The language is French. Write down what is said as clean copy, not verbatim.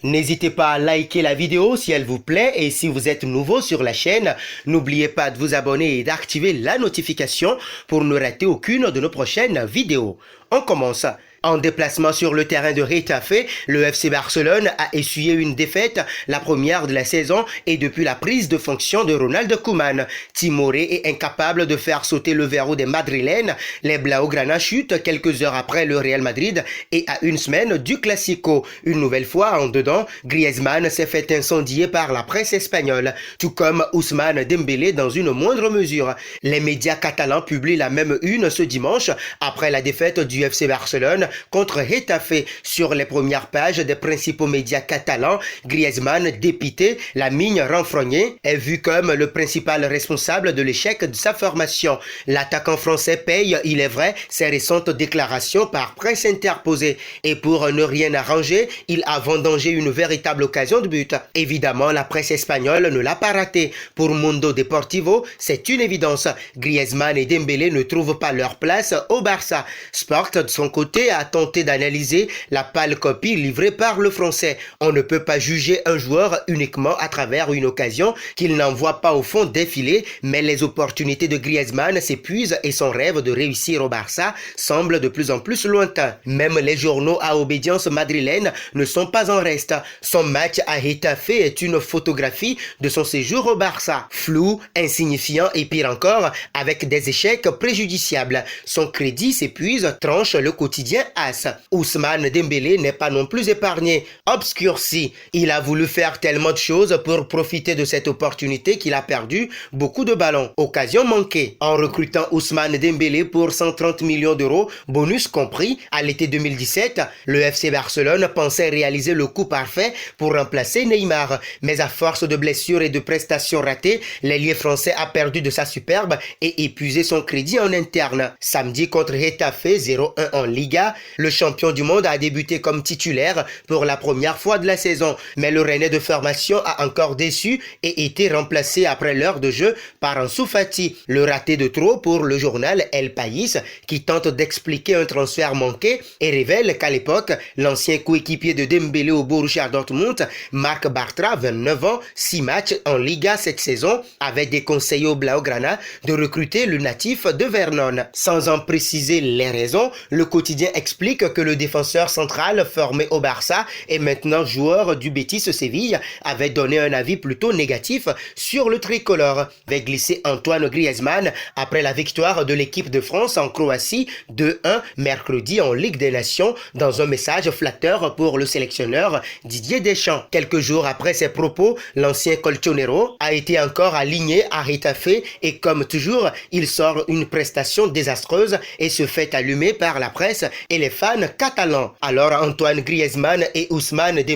N'hésitez pas à liker la vidéo si elle vous plaît et si vous êtes nouveau sur la chaîne, n'oubliez pas de vous abonner et d'activer la notification pour ne rater aucune de nos prochaines vidéos. On commence. En déplacement sur le terrain de Getafe, le FC Barcelone a essuyé une défaite, la première de la saison, et depuis la prise de fonction de Ronald Koeman. Timoré est incapable de faire sauter le verrou des Madrilènes. Les Blaugrana chutent quelques heures après le Real Madrid et à une semaine du Classico. Une nouvelle fois en dedans, Griezmann s'est fait incendier par la presse espagnole, tout comme Ousmane Dembélé dans une moindre mesure. Les médias catalans publient la même une ce dimanche après la défaite du FC Barcelone contre Getafe. Sur les premières pages des principaux médias catalans, Griezmann, dépité, la mine renfrognée, est vu comme le principal responsable de l'échec de sa formation. L'attaquant français paye, il est vrai, ses récentes déclarations par presse interposée. Et pour ne rien arranger, il a vendangé une véritable occasion de but. Évidemment, la presse espagnole ne l'a pas raté. Pour Mundo Deportivo, c'est une évidence. Griezmann et Dembélé ne trouvent pas leur place au Barça. Sport, de son côté, a tenté d'analyser la pâle copie livrée par le français. On ne peut pas juger un joueur uniquement à travers une occasion qu'il n'envoie pas au fond défiler, mais les opportunités de Griezmann s'épuisent et son rêve de réussir au Barça semble de plus en plus lointain. Même les journaux à obédience madrilène ne sont pas en reste. Son match à Getafe est une photographie de son séjour au Barça. Flou, insignifiant et pire encore, avec des échecs préjudiciables. Son crédit s'épuise, tranche le quotidien AS. Ousmane Dembélé n'est pas non plus épargné. Obscurci, il a voulu faire tellement de choses pour profiter de cette opportunité qu'il a perdu beaucoup de ballons. Occasion manquée. En recrutant Ousmane Dembélé pour 130 millions d'euros, bonus compris, à l'été 2017, le FC Barcelone pensait réaliser le coup parfait pour remplacer Neymar. Mais à force de blessures et de prestations ratées, l'ailier français a perdu de sa superbe et épuisé son crédit en interne. Samedi contre Getafe, 0-1 en Liga, le champion du monde a débuté comme titulaire pour la première fois de la saison, mais le Rennais de formation a encore déçu et été remplacé après l'heure de jeu par Ansu Fati. Le raté de trop pour le journal El País qui tente d'expliquer un transfert manqué et révèle qu'à l'époque, l'ancien coéquipier de Dembélé au Borussia Dortmund, Marc Bartra, 29 ans, 6 matchs en Liga cette saison, avait déconseillé au Blaugrana de recruter le natif de Vernon. Sans en préciser les raisons, le quotidien explique que le défenseur central formé au Barça et maintenant joueur du Betis Séville avait donné un avis plutôt négatif sur le tricolore. Avait glissé Antoine Griezmann après la victoire de l'équipe de France en Croatie 2-1 mercredi en Ligue des Nations dans un message flatteur pour le sélectionneur Didier Deschamps. Quelques jours après ses propos, l'ancien Colchonero a été encore aligné à Getafe et comme toujours, il sort une prestation désastreuse et se fait allumer par la presse et les fans catalans. Alors Antoine Griezmann et Ousmane Dembélé